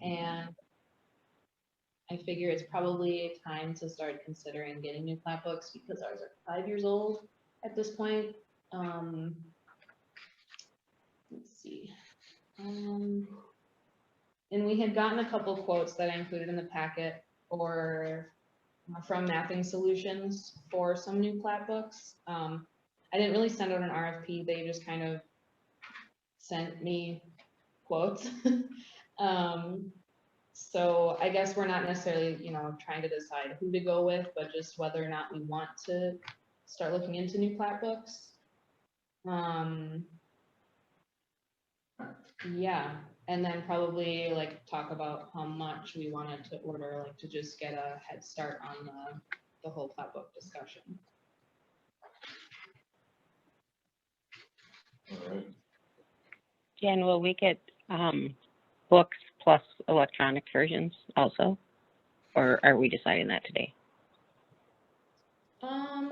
and I figure it's probably time to start considering getting new plat books because ours are 5 years old at this point. Let's see. And we had gotten a couple quotes that I included in the packet from Mapping Solutions for some new plat books. I didn't really send out an RFP. They just kind of sent me quotes. So I guess we're not necessarily, trying to decide who to go with, but just whether or not we want to start looking into new plat books. Yeah, and then probably like talk about how much we wanted to order, like to just get a head start on the whole plat book discussion. All right. Jan, will we get books plus electronic versions also? Or are we deciding that today? I'm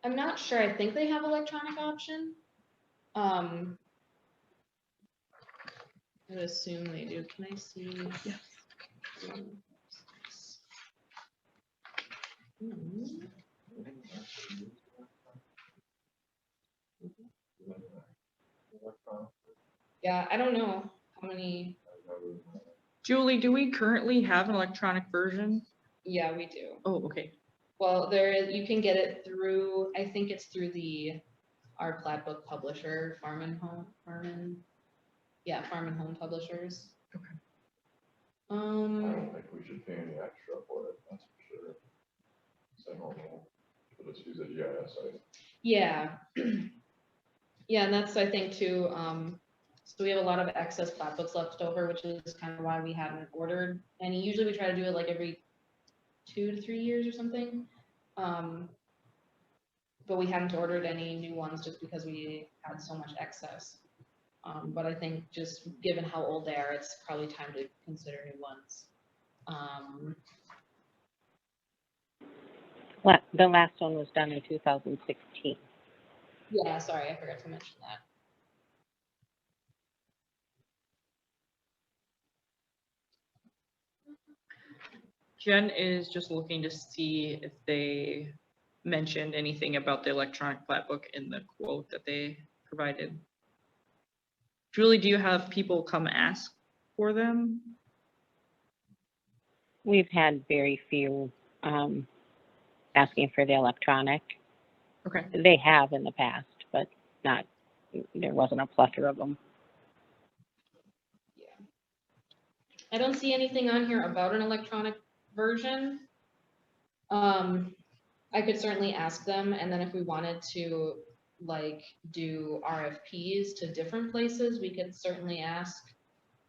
not sure. I think they have electronic option. I would assume they do. Can I see? Yes. Yeah, I don't know how many. Julie, do we currently have an electronic version? Yeah, we do. Oh, okay. Well, there is. You can get it through. I think it's through our plat book publisher, Farm and Home Publishers. Okay. I don't think we should pay any extra for it, that's for sure. So I don't know, but let's use a GIS site. Yeah. Yeah, and that's, I think, too, so we have a lot of excess plat books left over, which is kind of why we haven't ordered any. Usually we try to do it like every 2 to 3 years or something. But we hadn't ordered any new ones just because we had so much excess. But I think just given how old they are, it's probably time to consider new ones. The last one was done in 2016. Yeah, sorry, I forgot to mention that. Jen is just looking to see if they mentioned anything about the electronic plat book in the quote that they provided. Julie, do you have people come ask for them? We've had very few asking for the electronic. Okay. They have in the past, but there wasn't a plethora of them. Yeah. I don't see anything on here about an electronic version. I could certainly ask them, and then if we wanted to like do RFPs to different places, we could certainly ask.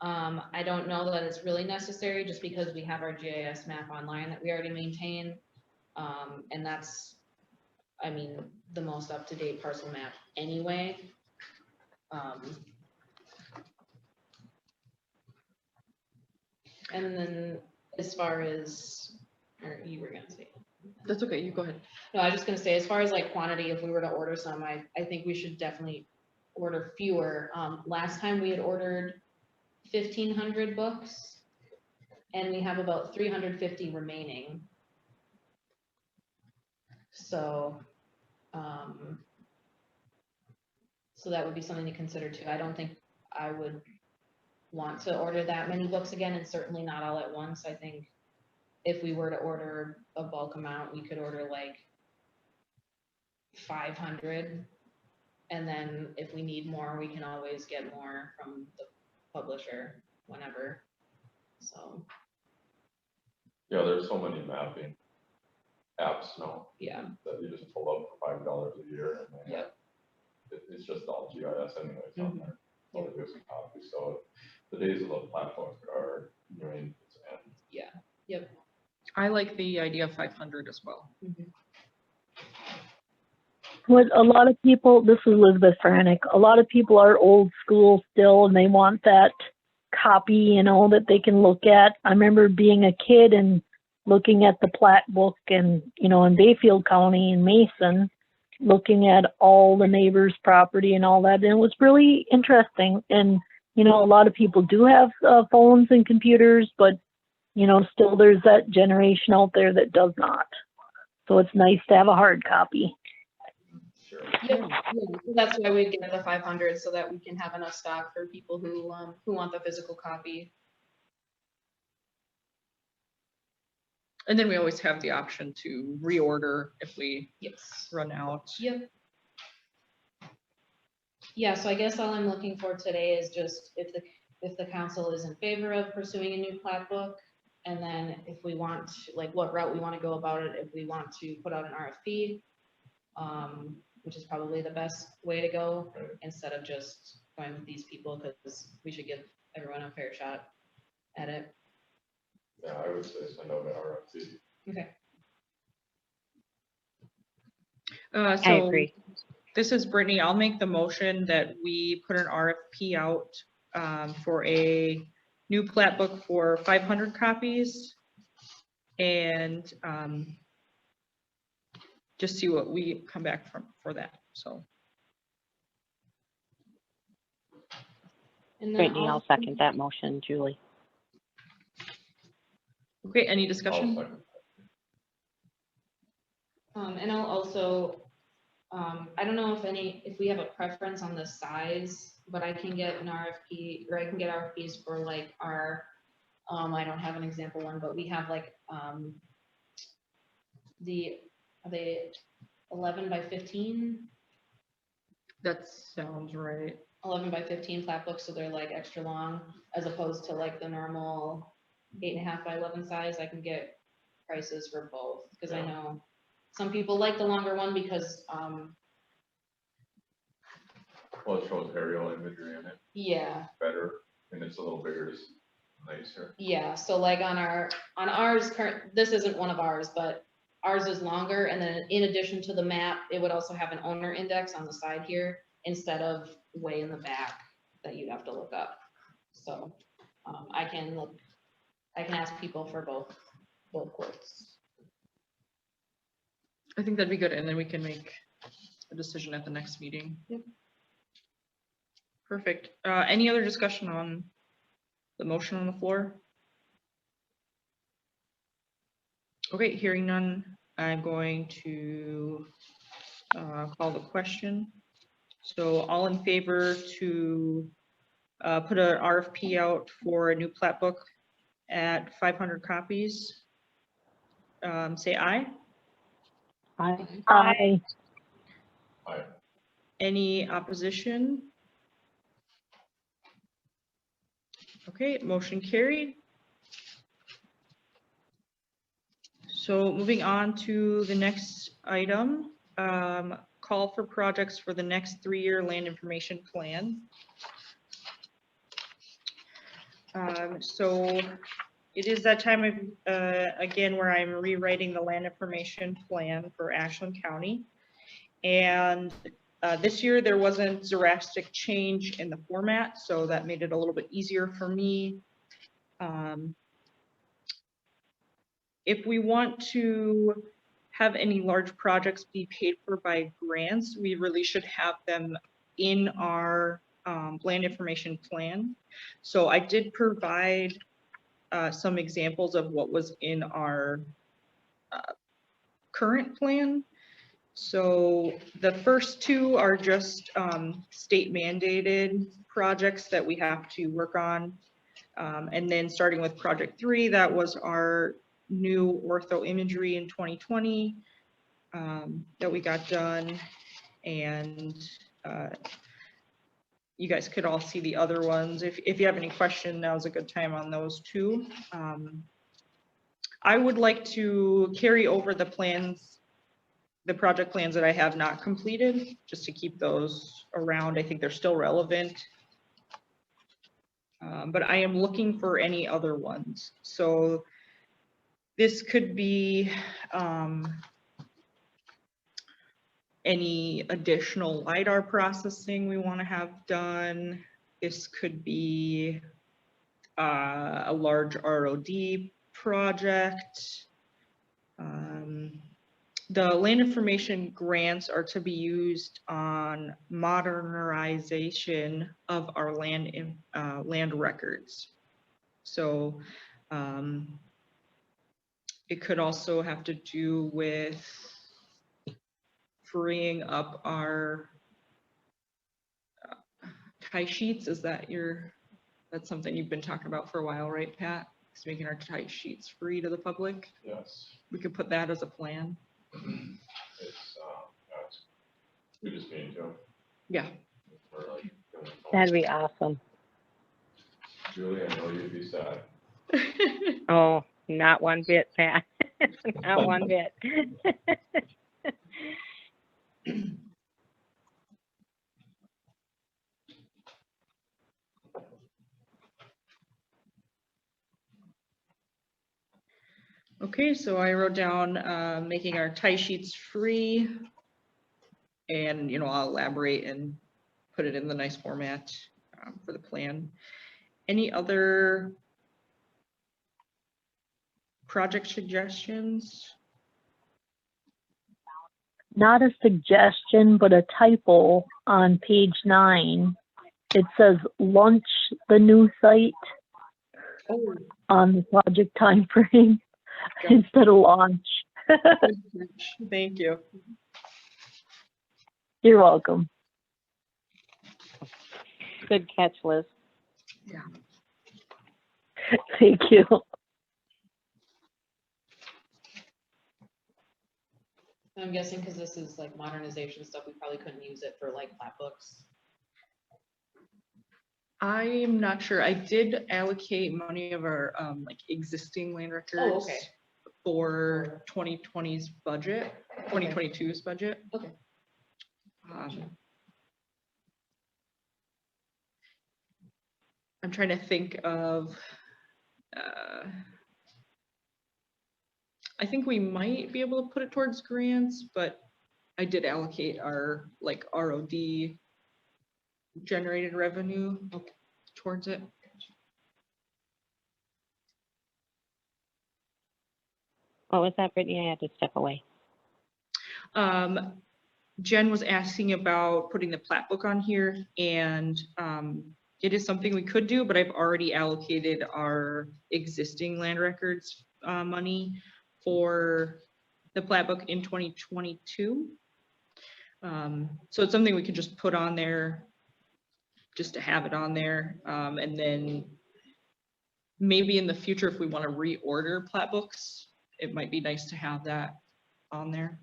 I don't know that it's really necessary just because we have our GIS map online that we already maintain. And that's, I mean, the most up-to-date parcel map anyway. And then as far as, or you were gonna say. That's okay, you go ahead. No, I was just gonna say, as far as like quantity, if we were to order some, I think we should definitely order fewer. Last time we had ordered 1,500 books, and we have about 350 remaining. So, so that would be something to consider too. I don't think I would want to order that many books again, and certainly not all at once. I think if we were to order a bulk amount, we could order like 500, and then if we need more, we can always get more from the publisher whenever. So Yeah, there's so many mapping apps now. yeah. That you just pull up for $5 a year, and they Yep. It's just all GIS anyways on there. All they do is a copy. So the days of the platforms are nearing its end. Yeah. Yep. I like the idea of 500 as well. What a lot of people, this is Elizabeth Franek, a lot of people are old school still and they want that copy, you know, that they can look at. I remember being a kid and looking at the plat book and, you know, in Bayfield County in Mason, looking at all the neighbors' property and all that. And it was really interesting. And, You know, a lot of people do have phones and computers, but, you know, still there's that generation out there that does not. So it's nice to have a hard copy. Sure. Yep, yeah, so that's why we get the 500, so that we can have enough stock for people who want the physical copy. And then we always have the option to reorder if we Yes. run out. Yep. Yeah, so I guess all I'm looking for today is just if the council is in favor of pursuing a new plat book, and then if we want, like, what route we want to go about it, if we want to put out an RFP, which is probably the best way to go, Right. instead of just going with these people, because we should give everyone a fair shot at it. Yeah, I would say send out an RFP. Okay. I So agree. this is Brittany. I'll make the motion that we put an RFP out for a new plat book for 500 copies. And just see what we come back from for that, so. And then Brittany, I'll also- second that motion, Julie. Okay, any I'll discussion? second. And I'll also, I don't know if we have a preference on the size, but I can get an RFP, or I can get RFPs for like our, I don't have an example one, but we have like, are they 11 by 15? That sounds right. 11 by 15 plat books, so they're like extra long, as opposed to like the normal 8.5 by 11 size. I can get prices for both, because I Yeah. know some people like the longer one because, Well, it shows aerial imagery in it yeah, better, and it's a little bigger, it's nicer. yeah. So like on ours, this isn't one of ours, but ours is longer. And then in addition to the map, it would also have an owner index on the side here instead of way in the back that you'd have to look up. So I can ask people for both quotes. I think that'd be good, and then we can make a decision at the next meeting. Yep. Perfect. Any other discussion on the motion on the floor? Okay, hearing none, I'm going to call the question. So all in favor to put an RFP out for a new plat book at 500 copies, say aye. Aye. Aye. Any opposition? Okay, motion carried. So moving on to the next item, call for projects for the next 3-year land information plan. So it is that time of, again, where I'm rewriting the land information plan for Ashland County. And this year there wasn't drastic change in the format, so that made it a little bit easier for me. If we want to have any large projects be paid for by grants, we really should have them in our land information plan. So I did provide some examples of what was in our current plan. So the first two are just state mandated projects that we have to work on. And then starting with project 3, that was our new ortho imagery in 2020 that we got done. And you guys could all see the other ones. If you have any question, now's a good time on those too. I would like to carry over the plans, the project plans that I have not completed, just to keep those around. I think they're still relevant. But I am looking for any other ones. So this could be any additional LiDAR processing we want to have done. This could be a large ROD project. the land information grants are to be used on modernization of our land records. So it could also have to do with freeing up our tie sheets. Is that that's something you've been talking about for a while, right, Pat? It's making our tie sheets free to the public. Yes. We could put that as a plan. That's, we just need to. Yeah. We're like, That'd be awesome. Julie, I know you'd be sad. Oh, not one bit, Pat. Not one bit. Okay, so I wrote down making our tie sheets free, and I'll elaborate and put it in the nice format for the plan. Any other project suggestions? Not a suggestion, but a typo on page 9. It says launch the new site Oh, on the project time frame Gotcha. instead of launch. thank you. You're welcome. Good catch, Liz. Thank you. I'm guessing because this is like modernization stuff, we probably couldn't use it for like plat books. I'm not sure. I did allocate money of our like existing land records Oh, okay. for 2020's budget, 2022's budget. Okay. I'm trying to think of, I think we might be able to put it towards grants, but I did allocate our like ROD generated revenue towards it. What was that, Brittany? I had to step away. Jen was asking about putting the plat book on here, and it is something we could do, but I've already allocated our existing land records money for the plat book in 2022. So it's something we could just put on there just to have it on there. And then maybe in the future, if we want to reorder plat books, it might be nice to have that on there.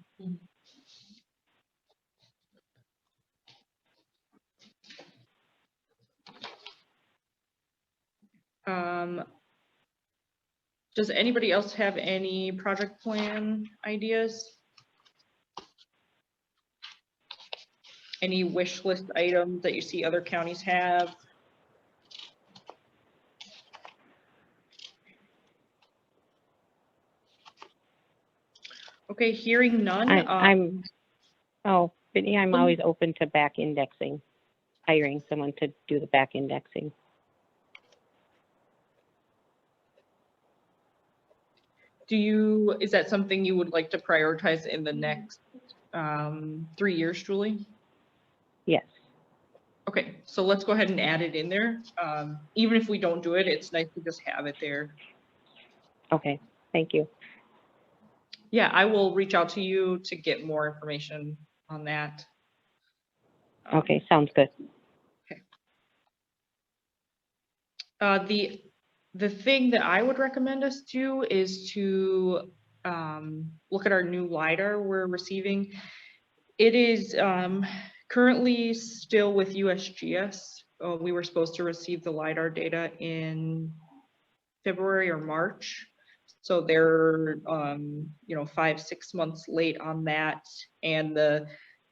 Does anybody else have any project plan ideas? Any wish list items that you see other counties have? Okay, hearing none. Brittany, I'm always open to back indexing, hiring someone to do the back indexing. Is that something you would like to prioritize in the next 3 years, Julie? Yes. Okay, so let's go ahead and add it in there. Even if we don't do it, it's nice to just have it there. Okay, thank you. Yeah, I will reach out to you to get more information on that. Okay, sounds good. Okay. The thing that I would recommend us do is to look at our new LiDAR we're receiving. It is currently still with USGS. We were supposed to receive the LiDAR data in February or March. So they're 5-6 months late on that. And the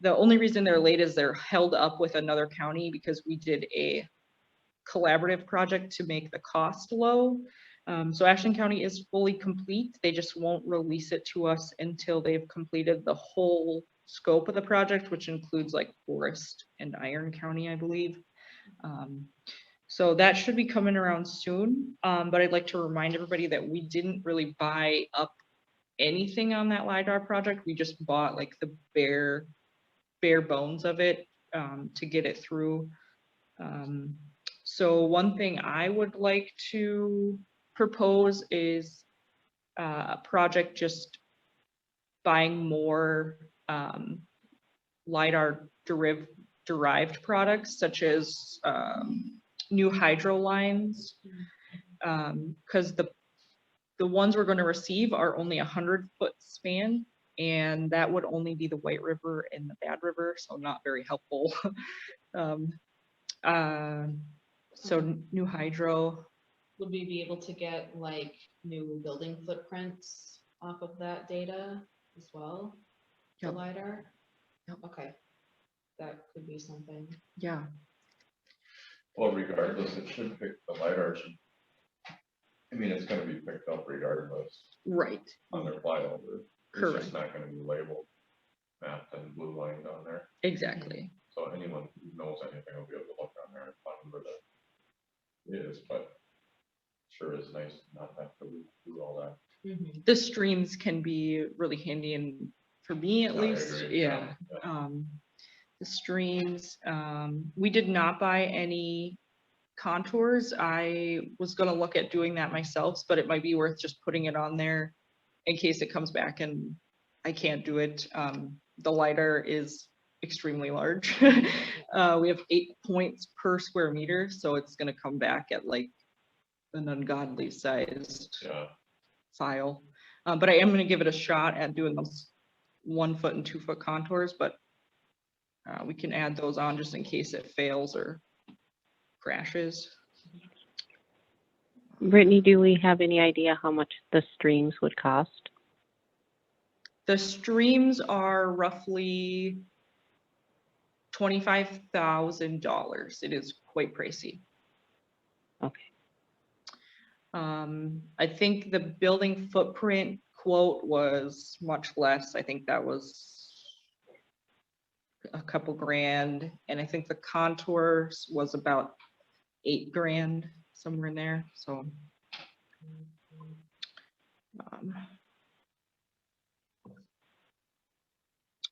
only reason they're late is they're held up with another county because we did a collaborative project to make the cost low. So Ashland County is fully complete. They just won't release it to us until they've completed the whole scope of the project, which includes like Forest and Iron County, I believe. So that should be coming around soon. But I'd like to remind everybody that we didn't really buy up anything on that LiDAR project. We just bought like the bare bones of it to get it through. So one thing I would like to propose is a project just buying more LiDAR derived products, such as new hydro lines, because the ones we're going to receive are only 100-foot span, and that would only be the White River and the Bad River, so not very helpful. So new hydro. Would we be able to get like new building footprints off of that data as well? The Yep. LiDAR? Yep. Okay, that could be something. Yeah. Well, regardless, it should pick, the LiDAR should, I mean, it's gonna be picked up regardless Right. on their flyover. It's Correct. just not gonna be labeled, mapped and blue lined on there. Exactly. So anyone who knows anything will be able to look on there and find where that is, but sure is nice to not have to do all that. The streams can be really handy, and for me at I least, agree, yeah. The streams, we did not buy any contours. I was gonna look at doing that myself, but it might be worth just putting it on there in case it comes back and I can't do it. The LiDAR is extremely large. We have 8 points per square meter, so it's gonna come back at like an ungodly sized Yeah, file. But I am gonna give it a shot at doing those 1 foot and 2 foot contours, but we can add those on just in case it fails or crashes. Brittany, do we have any idea how much the streams would cost? The streams are roughly $25,000. It is quite pricey. Okay. I think the building footprint quote was much less. I think that was a couple grand, and I think the contours was about 8 grand, somewhere in there. So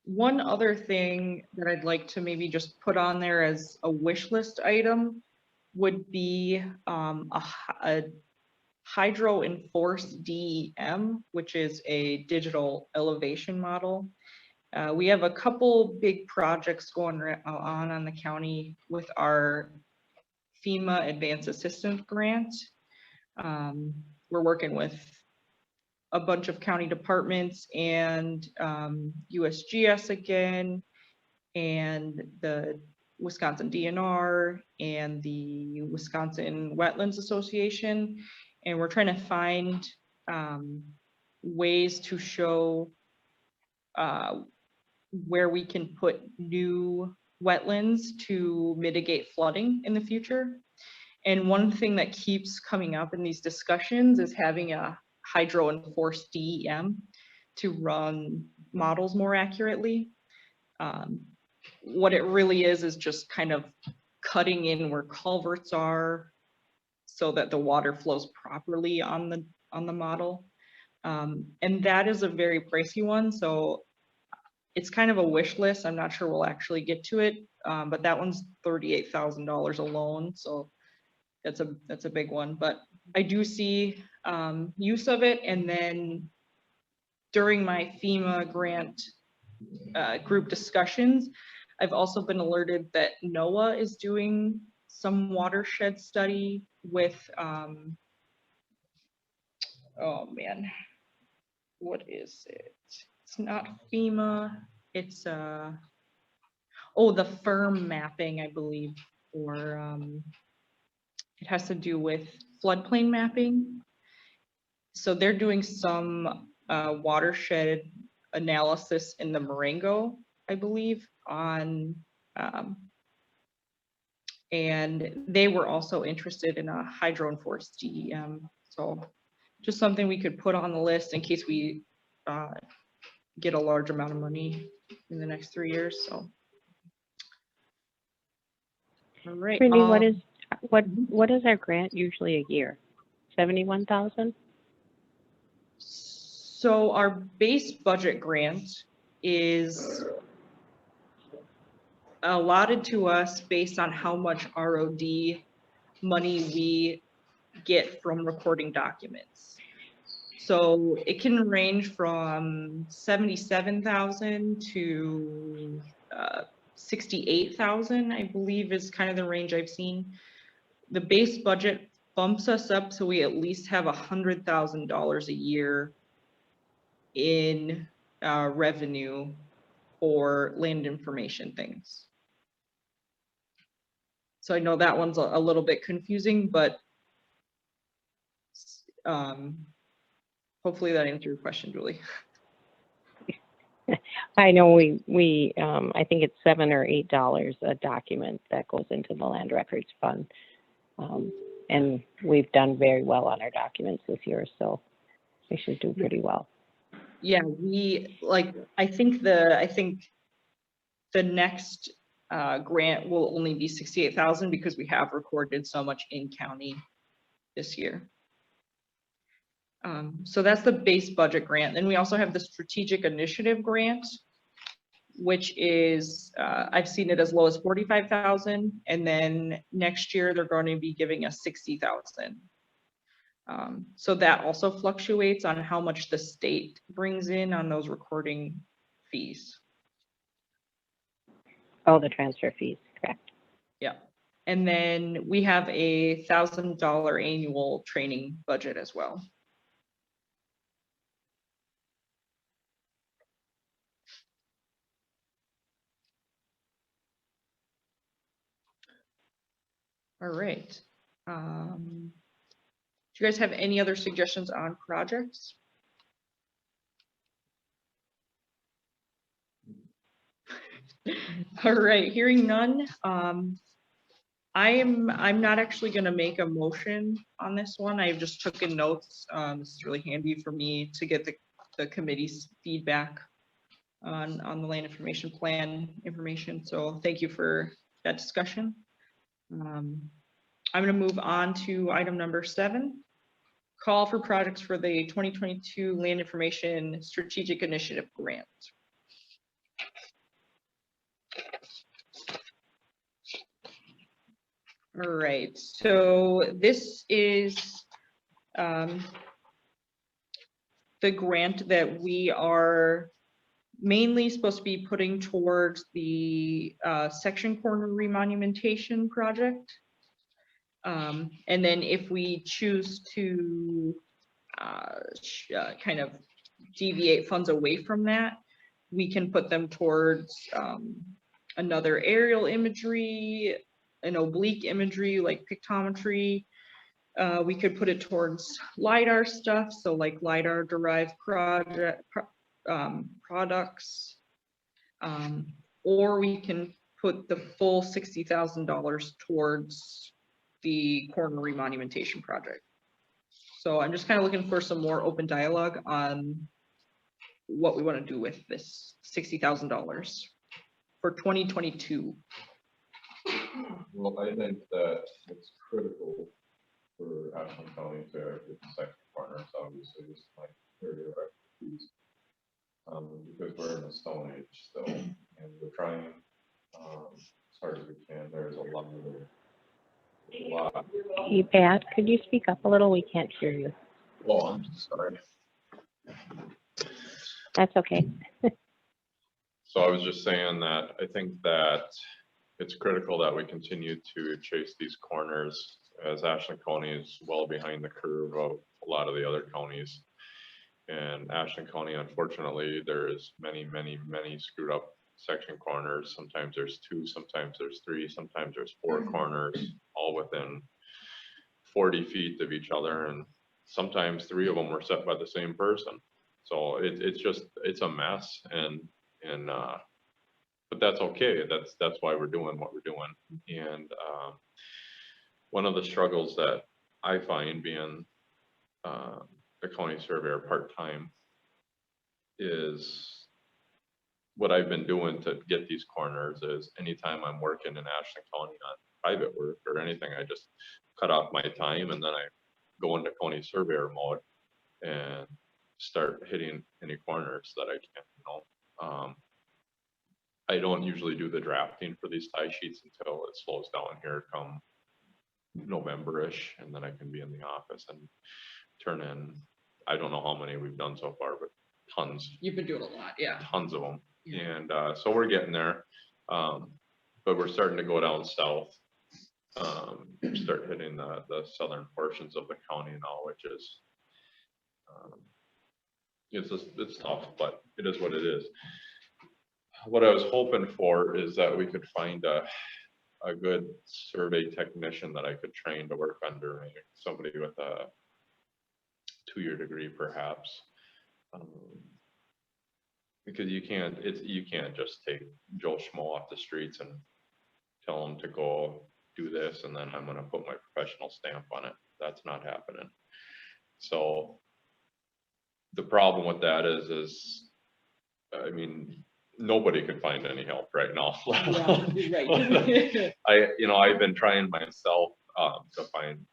one other thing that I'd like to maybe just put on there as a wish list item would be a hydro enforced DEM, which is a digital elevation model. We have a couple big projects going on the county with our FEMA Advanced Assistance Grant. We're working with a bunch of county departments and USGS again, and the Wisconsin DNR and the Wisconsin Wetlands Association. And we're trying to find ways to show where we can put new wetlands to mitigate flooding in the future. And one thing that keeps coming up in these discussions is having a hydro enforced DEM to run models more accurately. What it really is just kind of cutting in where culverts are so that the water flows properly on the model. And that is a very pricey one. So it's kind of a wish list. I'm not sure we'll actually get to it, but that one's $38,000 alone. So that's a big one, but I do see use of it. And then during my FEMA grant group discussions, I've also been alerted that NOAA is doing some watershed study with, oh man, what is it? It's not FEMA, it's the firm mapping, I believe, or it has to do with floodplain mapping. So they're doing some watershed analysis in the Marengo, I believe, on, and they were also interested in a hydro enforced DEM. So just something we could put on the list in case we get a large amount of money in the next 3 years. So. All right. Brittany, what is our grant usually a year? 71,000? So our base budget grant is allotted to us based on how much ROD money we get from recording documents. So it can range from 77,000 to 68,000, I believe is kind of the range I've seen. The base budget bumps us up so we at least have $100,000 a year in revenue for land information things. So I know that one's a little bit confusing, but hopefully that answered your question, Julie. I know we I think it's $7 or $8 a document that goes into the land records fund. And we've done very well on our documents this year, so we should do pretty well. Yeah, I think the next grant will only be 68,000 because we have recorded so much in county this year. So that's the base budget grant. Then we also have the strategic initiative grant, which is, I've seen it as low as 45,000. And then next year they're going to be giving us 60,000. So that also fluctuates on how much the state brings in on those recording fees. Oh, the transfer fees, correct. Yeah. And then we have a $1,000 annual training budget as well. All right. Do you guys have any other suggestions on projects? All right, hearing none. I'm not actually going to make a motion on this one. I just took in notes. This is really handy for me to get the committee's feedback on the land information plan information. So thank you for that discussion. I'm going to move on to item number 7. Call for projects for the 2022 Land Information Strategic Initiative Grant. All right, so this is the grant that we are mainly supposed to be putting towards the section corner remonumentation project. And then if we choose to kind of deviate funds away from that, we can put them towards another aerial imagery, an oblique imagery like pictometry. We could put it towards LiDAR stuff, so like LiDAR derived products, or we can put the full $60,000 towards the corner remonumentation project. So I'm just kind of looking for some more open dialogue on what we want to do with this $60,000 for 2022. Well, I think that it's critical for Ashland County to get the section partners, obviously, this is my area of expertise. Because we're in the Stone Age still, and we're trying as hard as we can. There's a lot. Hey, Pat, could you speak up a little? We can't hear you. Oh, I'm sorry. That's okay. So I was just saying that I think that it's critical that we continue to chase these corners, as Ashland County is well behind the curve of a lot of the other counties. And Ashland County, unfortunately, there's many screwed up section corners. Sometimes there's 2, sometimes there's 3, sometimes there's 4 corners, all within 40 feet of each other. And sometimes 3 of them were set by the same person. So it's a mess. But that's okay. That's why we're doing what we're doing. And one of the struggles that I find being a county surveyor part-time is what I've been doing to get these corners is anytime I'm working in Ashland County on private work or anything, I just cut off my time and then I go into county surveyor mode and start hitting any corners that I can, you know. I don't usually do the drafting for these tie sheets until it slows down here come November-ish, and then I can be in the office and turn in, I don't know how many we've done so far, but tons, You've been doing a lot, yeah. tons of them. Yeah. And so we're getting there. But we're starting to go down south. Start hitting the southern portions of the county now, which is, it's tough, but it is what it is. What I was hoping for is that we could find a good survey technician that I could train to work under me, somebody with a 2-year degree perhaps. Because you can't just take Joe Schmo off the streets and tell him to go do this and then I'm gonna put my professional stamp on it. That's not happening. So the problem with that is I mean, nobody can find any help right now. Right. I've been trying myself to find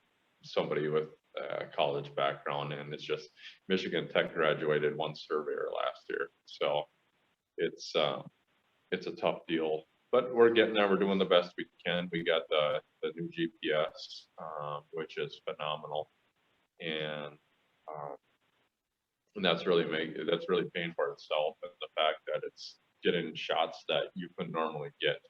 somebody with a college background, and it's just Michigan Tech graduated one surveyor last year, so it's a tough deal. But we're getting there. We're doing the best we can. We got the new GPS, which is phenomenal, and that's really paying for itself. And the fact that it's getting shots that you couldn't normally get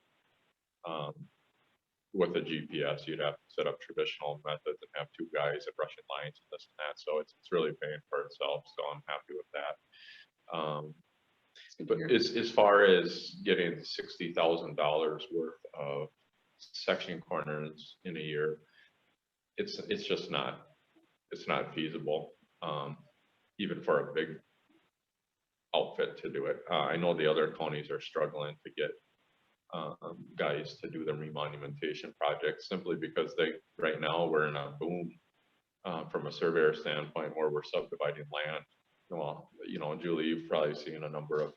with a GPS. You'd have to set up traditional methods and have 2 guys and rushing lines and this and that. So it's really paying for itself. So I'm happy with that. But as far as getting $60,000 worth of section corners in a year, it's just not feasible, even for a big outfit to do it. I know the other counties are struggling to get guys to do the remonumentation projects simply because right now we're in a boom from a surveyor standpoint where we're subdividing land. Well, Julie, you've probably seen a number of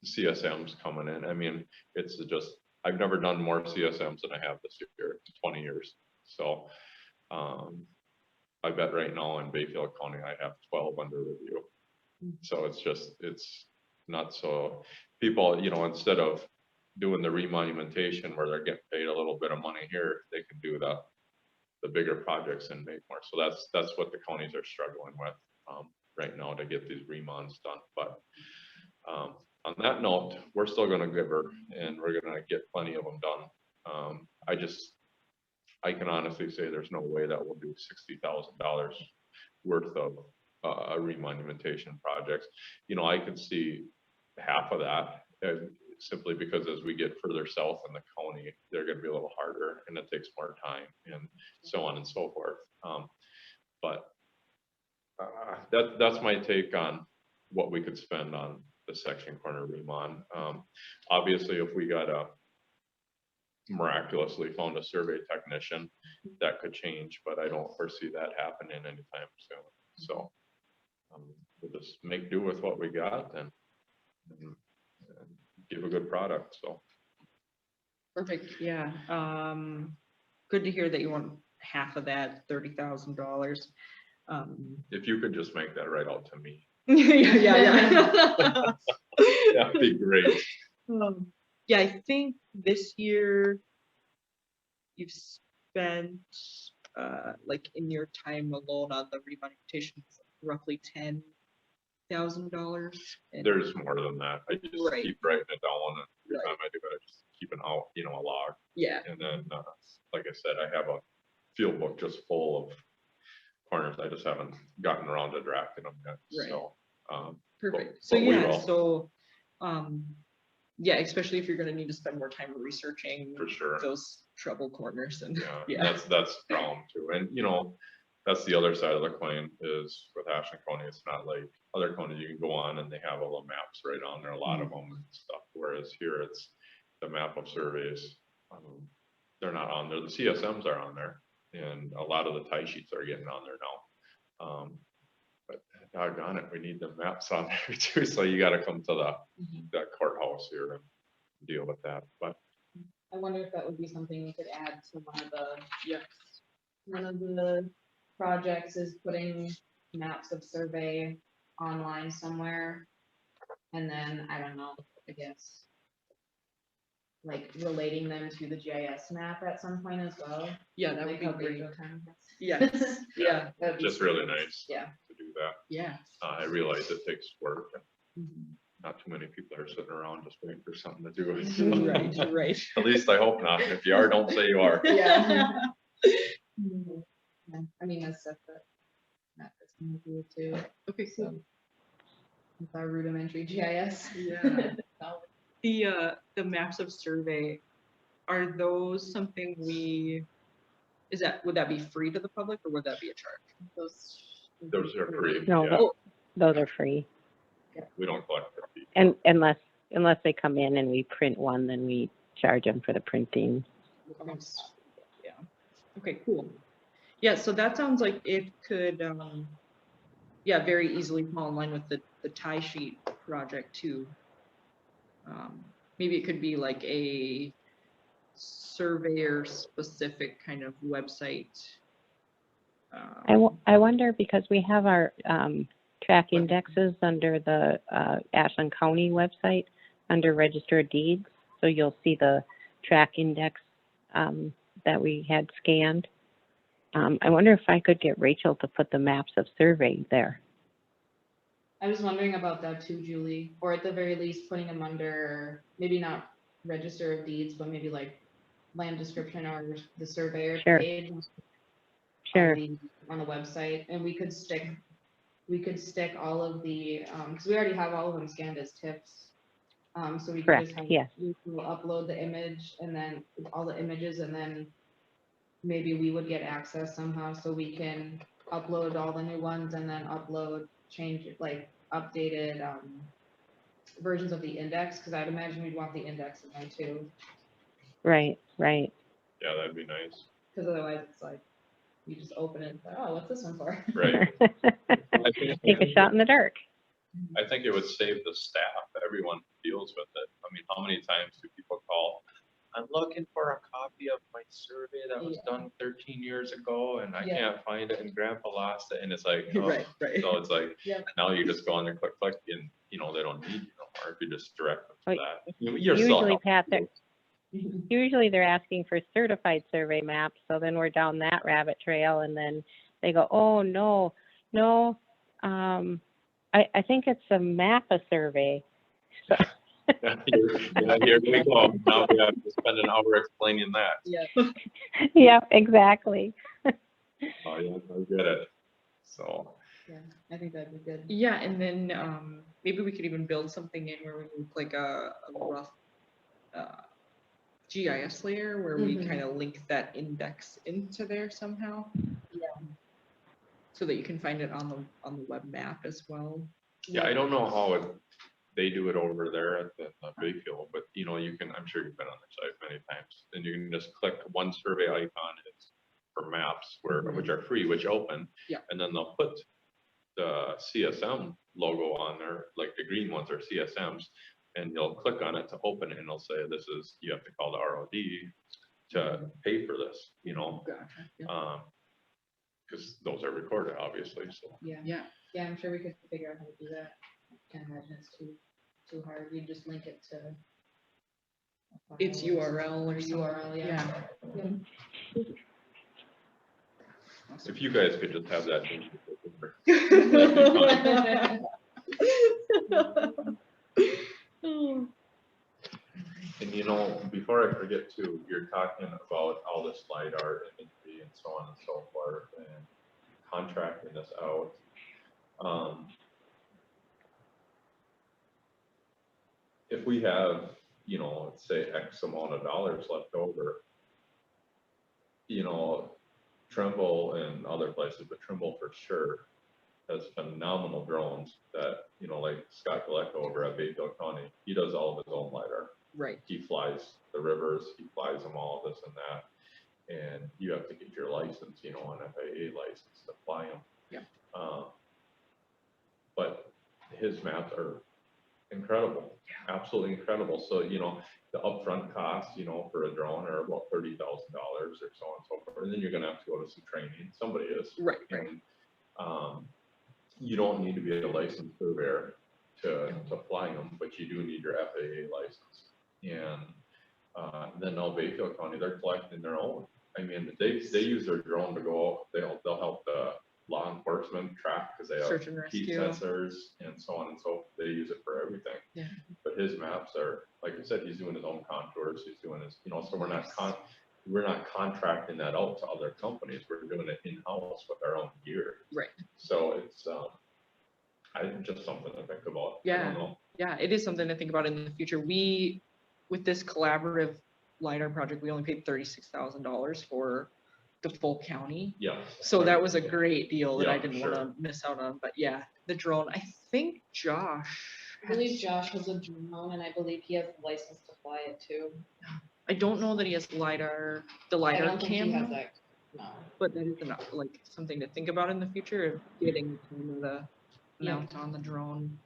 CSMs coming in. I mean, it's just, I've never done more CSMs than I have this year, 20 years. So I bet right now in Bayfield County, I have 12 under review. So it's not so, people, instead of doing the remonumentation where they're getting paid a little bit of money here, they can do the bigger projects and make more. So that's what the counties are struggling with right now to get these remons done. But on that note, we're still going to give her, and we're going to get plenty of them done. I can honestly say there's no way that we'll do $60,000 worth of remonumentation projects. I could see half of that, simply because as we get further south in the county, they're going to be a little harder, and it takes more time, and so on and so forth. But that's my take on what we could spend on the section corner remon. Obviously, if we got miraculously found a survey technician, that could change, but I don't foresee that happening anytime soon. So we'll just make do with what we got and give a good product. So Perfect. Yeah. Good to hear that you want half of that, $30,000. if you could just make that right out to me, yeah. that'd be great. Yeah, I think this year you've spent like in your time alone on the remonumentation roughly $10,000. There's more than that. I just Right. keep writing it down, and every Right. time I do it, I just keep an out, a log. Yeah. And then, like I said, I have a field book just full of corners. I just haven't gotten around to drafting them yet. Right. So, Perfect. but we yeah, will. so yeah, especially if you're going to need to spend more time researching For sure. those trouble corners and Yeah, yeah. that's the problem too. And that's the other side of the coin is with Ashland County, it's not like other counties you can go on and they have all the maps right on there, a lot of them and stuff. Whereas here it's the map of surveys. They're not on there. The CSMs are on there, and a lot of the tie sheets are getting on there now. But doggone it, we need the maps on there too. So you got to come to the courthouse here and deal with that. But I wonder if that would be something we could add to one of the projects is putting maps of survey online somewhere. And then, I don't know, I guess, like relating them to the GIS map at some point as well. Yeah, that would Like be how great. Bayville kind of has. Yes, yeah, That'd be Just really sweet. nice Yeah. to do that. yeah. I realize it takes work and Mhm. not too many people are sitting around just waiting for something to do. Right, right. At least I hope not. If you are, don't say you are. Yeah. Mhm. Yeah, I mean, that's stuff that Matt is gonna do too, Okay, so. cool. With our rudimentary GIS. Yeah. The maps of survey, are those something would that be free to the public or would that be a charge? Those are free. No, Yeah. those are free. We don't collect the fee. And unless they come in and we print one, then we charge them for the printing. Yeah. Okay, cool. Yeah, so that sounds like it could, yeah, very easily fall in line with the tie sheet project too. Maybe it could be like a surveyor specific kind of website. I wonder, because we have our track indexes under the Ashland County website, under Register of Deeds. So you'll see the track index that we had scanned. I wonder if I could get Rachel to put the maps of survey there. I was wondering about that too, Julie, or at the very least, putting them under, maybe not Register of Deeds, but maybe like land description or the surveyor Sure. page. Sure. On the website, and we could stick all of the, because we already have all of them scanned as TIFFs. So we could Correct, just have, yes. we will upload the image and then all the images, and then maybe we would get access somehow, so we can upload all the new ones and then change, like, updated, versions of the index, because I'd imagine we'd want the index in there too, Right, right. Yeah, that'd be nice. because otherwise it's like, you just open it, it's like, oh, what's this one for? Right. Take a shot in the dark. I think it would save the staff, everyone who deals with it. I mean, how many times do people call? I'm looking for a copy of my survey that was done 13 years ago and I Yeah. can't find it and grandpa lost it. And it's like, oh. Right, right. So it's like, Yep. now you just go on there, click, click, and they don't need you no more if you just direct them to Right. that. You're still Usually, helping Pat, people. usually they're asking for certified survey maps, so then we're down that rabbit trail, and then they go, oh, no, I think it's a MAPA survey. So, Here we go. Now we have to spend an hour explaining that. Yeah. yeah, exactly. Oh, yeah, I get it. So, Yeah, I think that'd be good. Yeah, and then maybe we could even build something in where we make like a rough GIS layer where we Mhm. kind of link that index into there somehow. Yeah. So that you can find it on the web map as well. yeah, I don't know how they do it over there at the Bayfield, but you can, I'm sure you've been on their site many times, and you can just click one survey icon for maps which are free, which open. Yeah. And then they'll put the CSM logo on there, like the green ones are CSMs, and you'll click on it to open it, and it'll say, you have to call the ROD to pay for this, Gotcha. Yeah. because those are recorded, obviously, so. Yeah. Yeah, I'm sure we could figure out how to do that. I can't imagine it's too hard. You just link it to. a file Its URL or URL, yeah. Yeah. If you guys could just have that. And before I forget too, you're talking about all this LiDAR imagery and so on and so forth and contracting this out. If we have, let's say X amount of dollars left over, Trimble and other places, but Trimble for sure has phenomenal drones that, like Scott Galeck over at Bayfield County, he does all of his own LiDAR. Right. He flies the rivers, he flies them all, this and that. And you have to get your license, an FAA license to fly them. Yeah. But his maps are incredible, absolutely incredible. So, the upfront costs, for a drone are about $30,000 or so on and so forth. And then you're going to have to go to some training. Somebody is. Right. And you don't need to be a licensed surveyor to fly them, but you do need your FAA license. And then now Bayfield County, they're collecting their own. I mean, they use their drone to go, they'll help the law enforcement track, because they Search have and heat rescue. sensors and so on and so forth. They use it for everything. Yeah. But his maps are, like I said, he's doing his own contours, he's doing his, you know, so we're not contracting that out to other companies, we're doing it in-house with our own gear. Right. So it's, just something to think about. I Yeah. don't know. Yeah, it is something to think about in the future. With this collaborative LiDAR project, we only paid $36,000 for the full county. Yeah. So that was a great deal that I Yeah, didn't sure. want to miss out on. But yeah, the drone, I think Josh. I believe Josh has a drone, and I believe he has a license to fly it too. I don't know that he has LiDAR, the I LiDAR don't think he has camera, that, no. but that is like something to think about in the future of getting the Yeah. mount on the drone.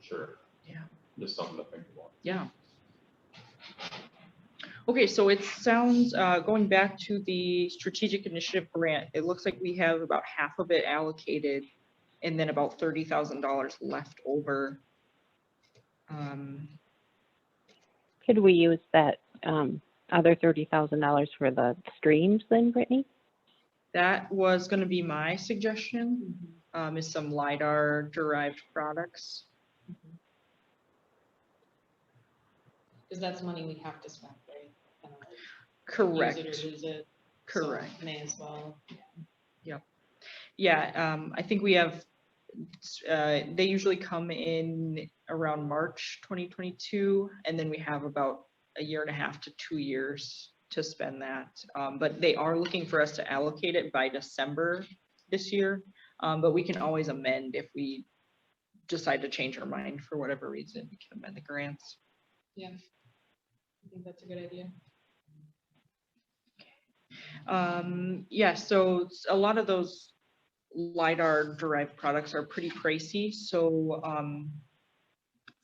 Sure. Yeah. Just something to think about. Yeah. Okay, so it sounds, going back to the strategic initiative grant, it looks like we have about half of it allocated and then about $30,000 left over. Could we use that other $30,000 for the streams then, Brittany? That was gonna be my suggestion, is some LiDAR derived products. Because that's money we have to spend, right? Kinda like Correct, Use it or lose it. so correct. May as well. Yeah, I think we have, they usually come in around March 2022, and then we have about a year and a half to 2 years to spend that. But they are looking for us to allocate it by December this year. But we can always amend if we decide to change our mind for whatever reason, we can amend the grants. Yeah. I think that's a good idea. Yeah, so a lot of those LiDAR derived products are pretty pricey. So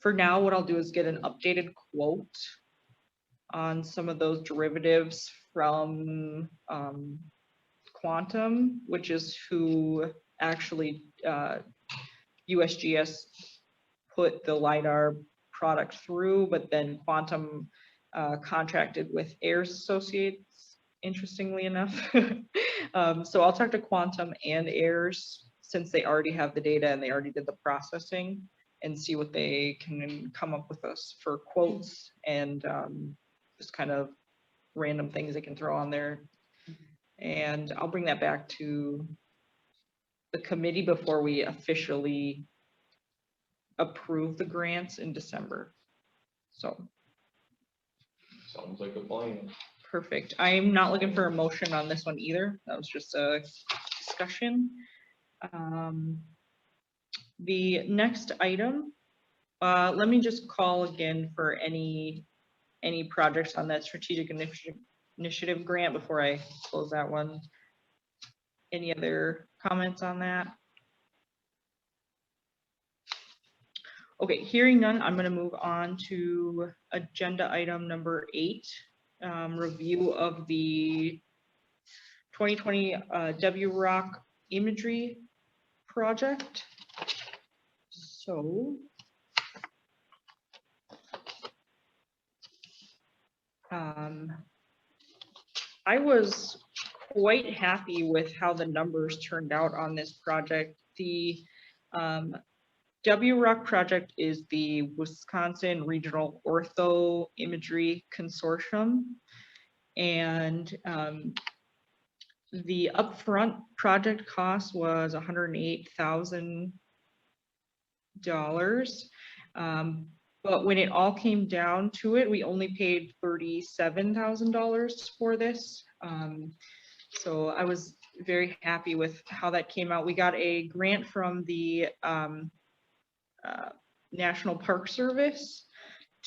for now, what I'll do is get an updated quote on some of those derivatives from Quantum, which is who actually USGS put the LiDAR product through, but then Quantum contracted with Ayers Associates, interestingly enough. So I'll talk to Quantum and Ayers, since they already have the data and they already did the processing, and see what they can come up with us for quotes and just kind of random things they can throw on there. And I'll bring that back to the committee before we officially approve the grants in December. So. Sounds like a plan. Perfect. I'm not looking for a motion on this one either. That was just a discussion. The next item, let me just call again for any projects on that strategic initiative grant before I close that one. Any other comments on that? Okay, hearing none, I'm going to move on to agenda item number 8, review of the 2020 WROC imagery project. So, I was quite happy with how the numbers turned out on this project. The WROC project is the Wisconsin Regional Ortho Imagery Consortium, and the upfront project cost was $108,000. But when it all came down to it, we only paid $37,000 for this. So I was very happy with how that came out. We got a grant from the National Park Service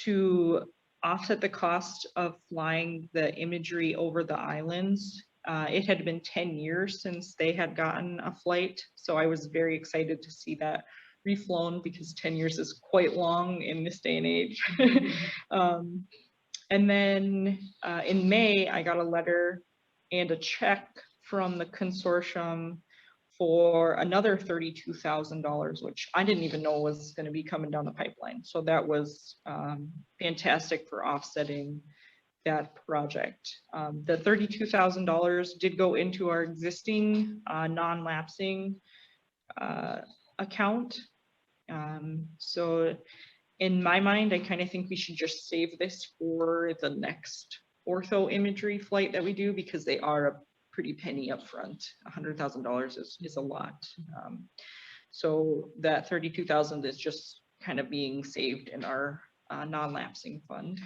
to offset the cost of flying the imagery over the islands. It had been 10 years since they had gotten a flight, so I was very excited to see that reflown, because 10 years is quite long in this day and age. And then in May, I got a letter and a check from the consortium for another $32,000, which I didn't even know was gonna be coming down the pipeline. So that was fantastic for offsetting that project. The $32,000 did go into our existing non-lapsing account. So in my mind, I kind of think we should just save this for the next ortho imagery flight that we do, because they are a pretty penny upfront. $100,000 is a lot. So that 32,000 is just kind of being saved in our non-lapsing fund.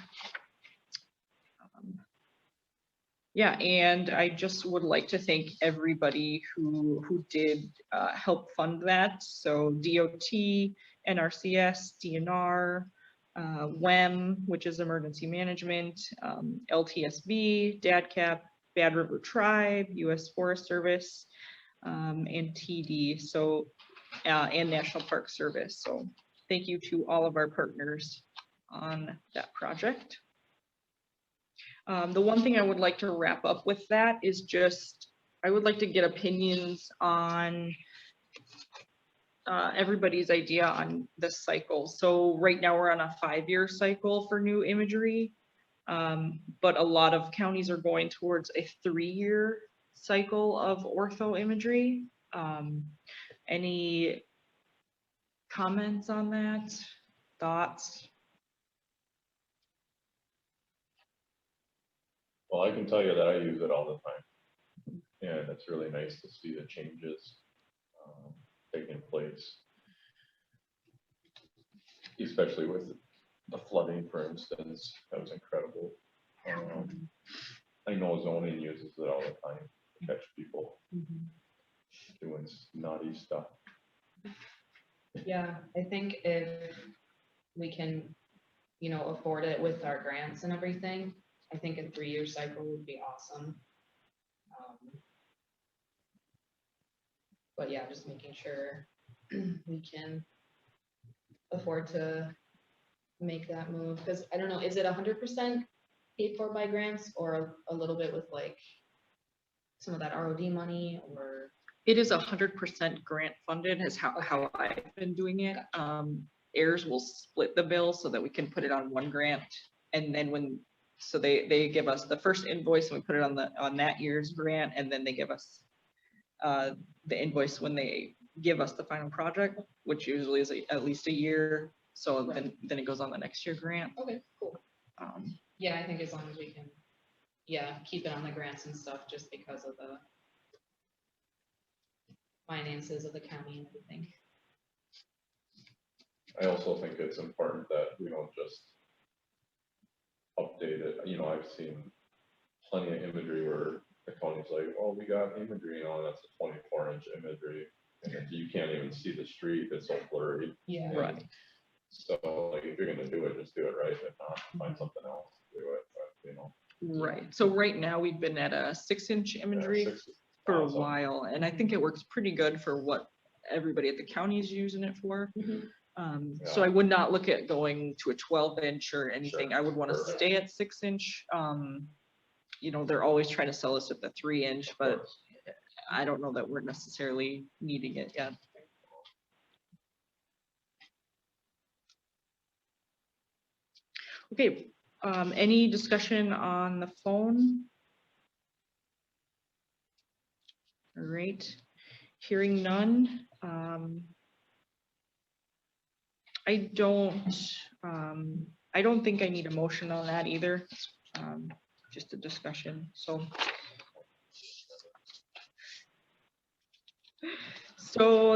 Yeah, and I just would like to thank everybody who did help fund that. So DOT, NRCS, DNR, WEM, which is Emergency Management, LTSB, DADCAP, Bad River Tribe, U.S. Forest Service, and TD, so, and National Park Service. So thank you to all of our partners on that project. The one thing I would like to wrap up with that is just, I would like to get opinions on everybody's idea on the cycle. So right now we're on a 5-year cycle for new imagery, but a lot of counties are going towards a 3-year cycle of ortho imagery. Any comments on that? Thoughts? Well, I can tell you that I use it all the time, and it's really nice to see the changes taking place, especially with the flooding, for instance. That was incredible. I know zoning uses it all the time to catch people doing naughty stuff. Yeah, I think if we can, you know, afford it with our grants and everything, I think a 3-year cycle would be awesome. But yeah, just making sure we can afford to make that move, because I don't know, is it 100% paid for by grants, or a little bit with like some of that ROD money, or? It is 100% grant funded is how I've been doing it. Heirs will split the bill so that we can put it on one grant, and then so they give us the first invoice and we put it on that year's grant, and then they give us the invoice when they give us the final project, which usually is at least a year. So then it goes on the next year grant. Okay, cool. Yeah, I think as long as we can, yeah, keep it on the grants and stuff, just because of the finances of the county and everything. I also think it's important that we don't just update it. You know, I've seen plenty of imagery where the county's like, oh, we got imagery, you know, and that's a 24-inch imagery, and you can't even see the street, it's so blurry. Yeah. Right. So like, if you're gonna do it, just do it right. If not, find something else to do it, but, you know. Right. So right now we've been at a 6-inch imagery for a while, and I think it works pretty good for what everybody at the county is using it for. So I would not look at going to a 12-inch or anything. Sure. I would want to Perfect. stay at 6-inch. You know, they're always trying to sell us at the 3-inch, but I don't know that we're necessarily needing it yet. Okay, any discussion on the phone? All right, hearing none. I don't think I need a motion on that either. Just a discussion, So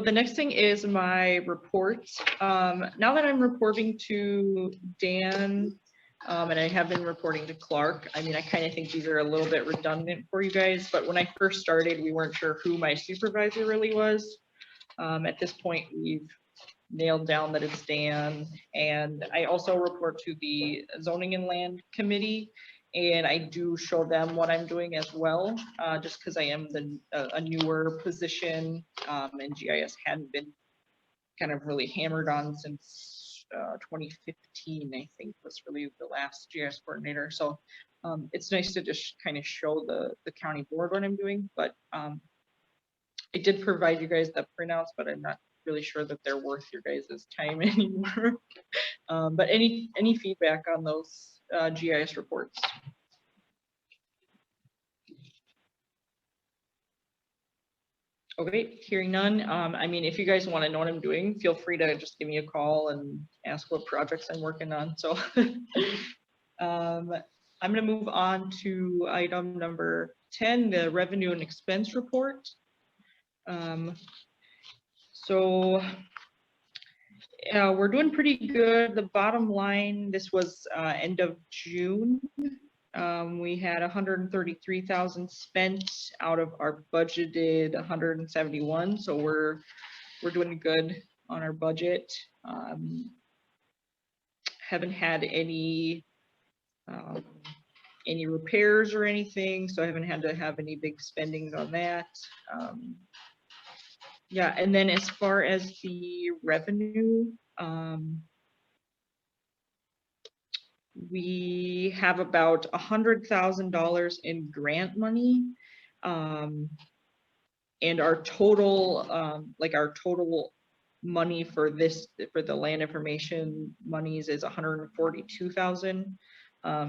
the next thing is my reports. Now that I'm reporting to Dan, and I have been reporting to Clark, I mean, I kind of think these are a little bit redundant for you guys, but when I first started, we weren't sure who my supervisor really was. At this point, we've nailed down that it's Dan, and I also report to the Zoning and Land Committee, and I do show them what I'm doing as well, just because I am a newer position, and GIS hadn't been kind of really hammered on since 2015, I think was really the last GIS coordinator. So it's nice to just kind of show the county board what I'm doing, but I did provide you guys the printouts, but I'm not really sure that they're worth your guys' time anymore. But any feedback on those GIS reports? Okay, hearing none. I mean, if you guys want to know what I'm doing, feel free to just give me a call and ask what projects I'm working on. So I'm going to move on to item number 10, the revenue and expense report. So we're doing pretty good. The bottom line, this was end of June. We had 133,000 spent out of our budgeted 171. So we're doing good on our budget. Haven't had any repairs or anything, so I haven't had to have any big spending on that. Yeah, and then as far as the revenue, we have about $100,000 in grant money. And our total, our total money for the land information monies is 142,000.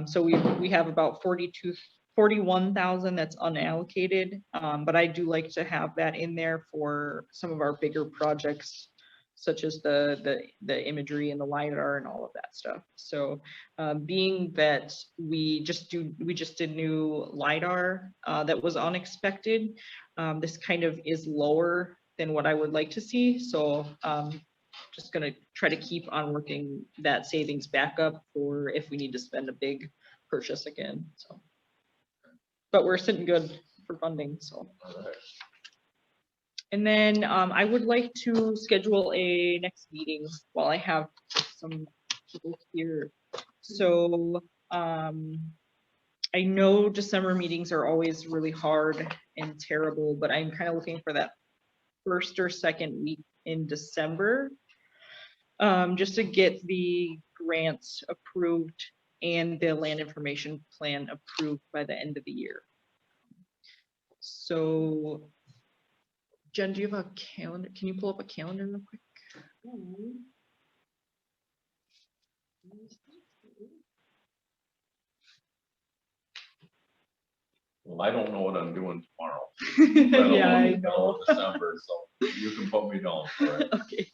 So we have about 41,000 that's unallocated, but I do like to have that in there for some of our bigger projects, such as the imagery and the LiDAR and all of that stuff. So being that we just did new LiDAR that was unexpected, this kind of is lower than what I would like to see. So just gonna try to keep on working that savings back up for if we need to spend a big purchase again. So, but we're sitting good for funding. So. And then I would like to schedule a next meeting while I have some people here. So I know December meetings are always really hard and terrible, but I'm kind of looking for that first or second week in December, just to get the grants approved and the land information plan approved by the end of the year. So Jen, do you have a calendar? Can you pull up a calendar real quick? Well, I don't know what I'm doing tomorrow. Yeah, I know. December, so you can put me down for it. Okay.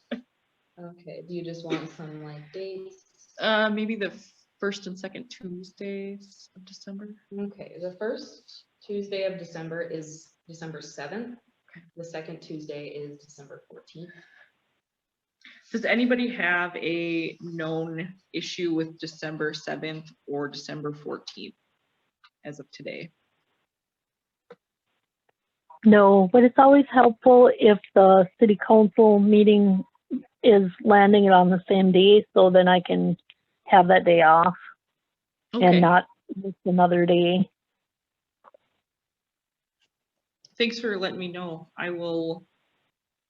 Okay, do you just want some like dates? Maybe the first and second Tuesdays of December. Okay, the first Tuesday of December is December 7th. The second Tuesday is December 14th. Does anybody have a known issue with December 7th or December 14th as of today? No, but it's always helpful if the city council meeting is landing it on the same day, so then I can have that day off Okay. and not miss another day. Thanks for letting me know. I will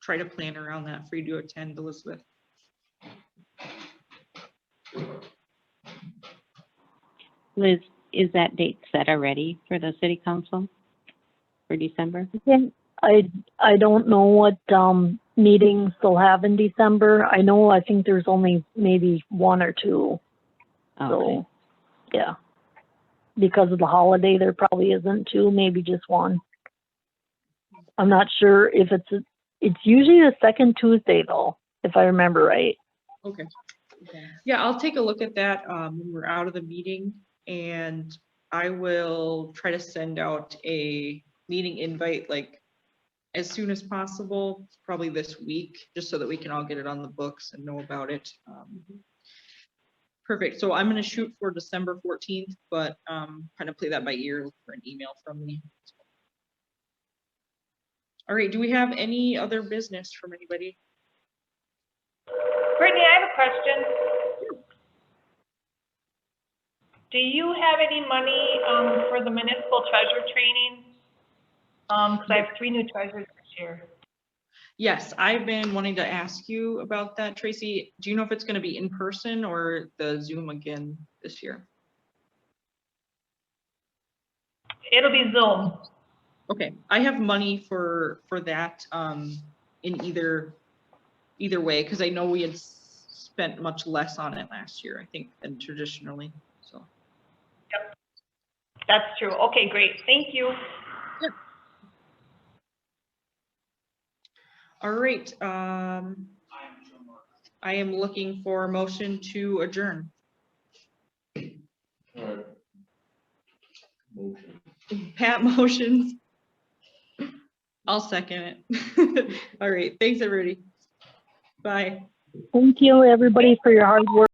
try to plan around that for you to attend, Elizabeth. Liz, is that date set already for the city council for December? Again, I don't know what meetings they'll have in December. I think there's only maybe one or two. Okay. So yeah, because of the holiday, there probably isn't two, maybe just one. I'm not sure if it's usually the second Tuesday though, if I remember right. Okay. Yeah, I'll take a look at that when we're out of the meeting, and I will try to send out a meeting invite like as soon as possible, probably this week, just so that we can all get it on the books and know about it. Perfect. So I'm going to shoot for December 14th, but kind of play that by ear for an email from me. All right. Do we have any other business from anybody? Brittany, I have a question. Do you have any money for the municipal treasure training? Because I have 3 new treasures this year. Yes, I've been wanting to ask you about that, Tracy. Do you know if it's going to be in person or the Zoom again this year? It'll be Zoom. Okay, I have money for that, in either way, because I know we had spent much less on it last year, I think, than traditionally, so. That's true. Okay, great. Thank you. All right, I am looking for a motion to adjourn. Pat motions. I'll second it. All right, thanks, everybody. Bye. Thank you, everybody, for your hard work.